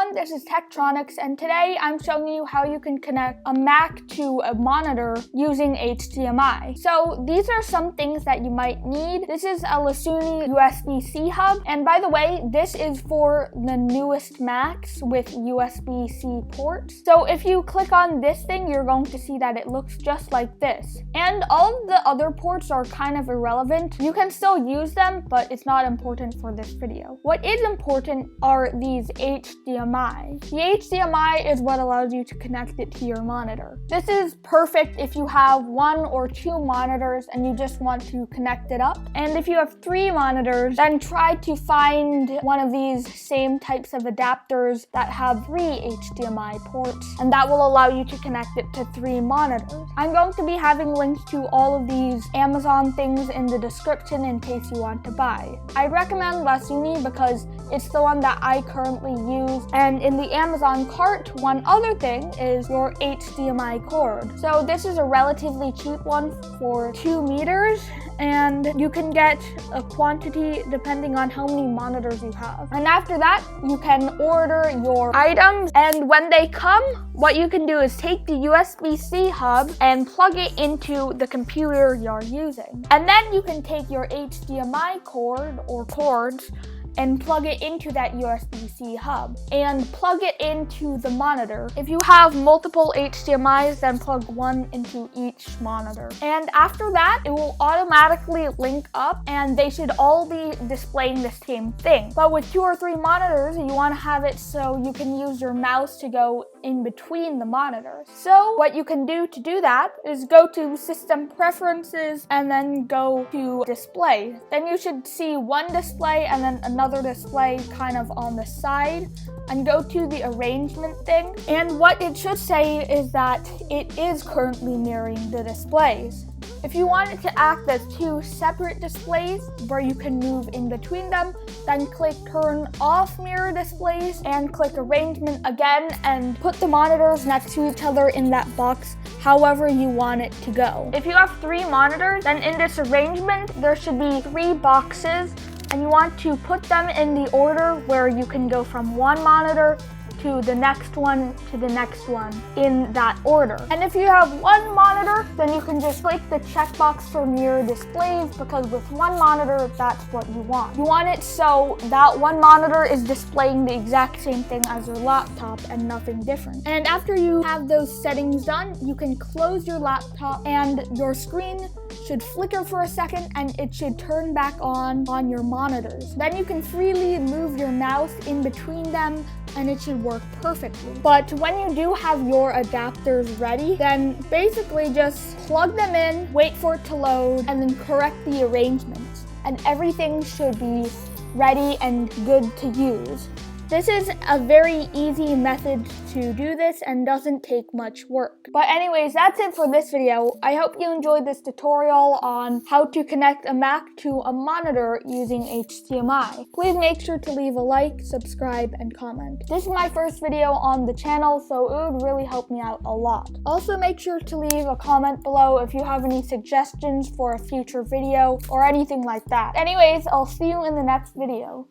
everyone, this is TechTronics, and today I'm showing you how you can connect a Mac to a monitor using HDMI. So these are some things that you might need. This is a Lasuni USB-C hub, and by the way, this is for the newest Macs with USB-C ports. So if you click on this thing, you're going to see that it looks just like this. And all of the other ports are kind of irrelevant. You can still use them, but it's not important for this video. What is important are these HDMI. The HDMI is what allows you to connect it to your monitor. This is perfect if you have 1 or 2 monitors and you just want to connect it up. And if you have 3 monitors, then try to find one of these same types of adapters that have 3 HDMI ports, and that will allow you to connect it to 3 monitors. I'm going to be having links to all of these Amazon things in the description in case you want to buy. I recommend Lasuni because it's the one that I currently use, and in the Amazon cart, one other thing is your HDMI cord. So this is a relatively cheap one for 2 meters, and you can get a quantity depending on how many monitors you have. And after that, you can order your items, and when they come, what you can do is take the USB-C hub and plug it into the computer you're using. And then you can take your HDMI cord or cords and plug it into that USB-C hub and plug it into the monitor. If you have multiple HDMIs, then plug one into each monitor. And after that, it will automatically link up and they should all be displaying the same thing. But with 2 or 3 monitors, you want to have it so you can use your mouse to go in between the monitors. So what you can do to do that is go to System Preferences and then go to Display. Then you should see one display and then another display kind of on the side, and go to the arrangement thing. And what it should say is that it is currently mirroring the displays. If you want it to act as 2 separate displays where you can move in between them, then click Turn Off Mirror Displays and click Arrangement again and put the monitors next to each other in that box however you want it to go. If you have 3 monitors, then in this arrangement there should be 3 boxes, and you want to put them in the order where you can go from one monitor to the next one to the next one in that order. And if you have 1 monitor, then you can just click the checkbox for mirror displays, because with 1 monitor, that's what you want. You want it so that 1 monitor is displaying the exact same thing as your laptop and nothing different. And after you have those settings done, you can close your laptop and your screen should flicker for a second and it should turn back on your monitors. Then you can freely move your mouse in between them and it should work perfectly. But when you do have your adapters ready, then basically just plug them in, wait for it to load, and then correct the arrangements. And everything should be ready and good to use. This is a very easy method to do this and doesn't take much work. But anyways, that's it for this video. I hope you enjoyed this tutorial on how to connect a Mac to a monitor using HDMI. Please make sure to leave a like, subscribe, and comment. This is my first video on the channel, so it would really help me out a lot. Also, make sure to leave a comment below if you have any suggestions for a future video or anything like that. Anyways, I'll see you in the next video.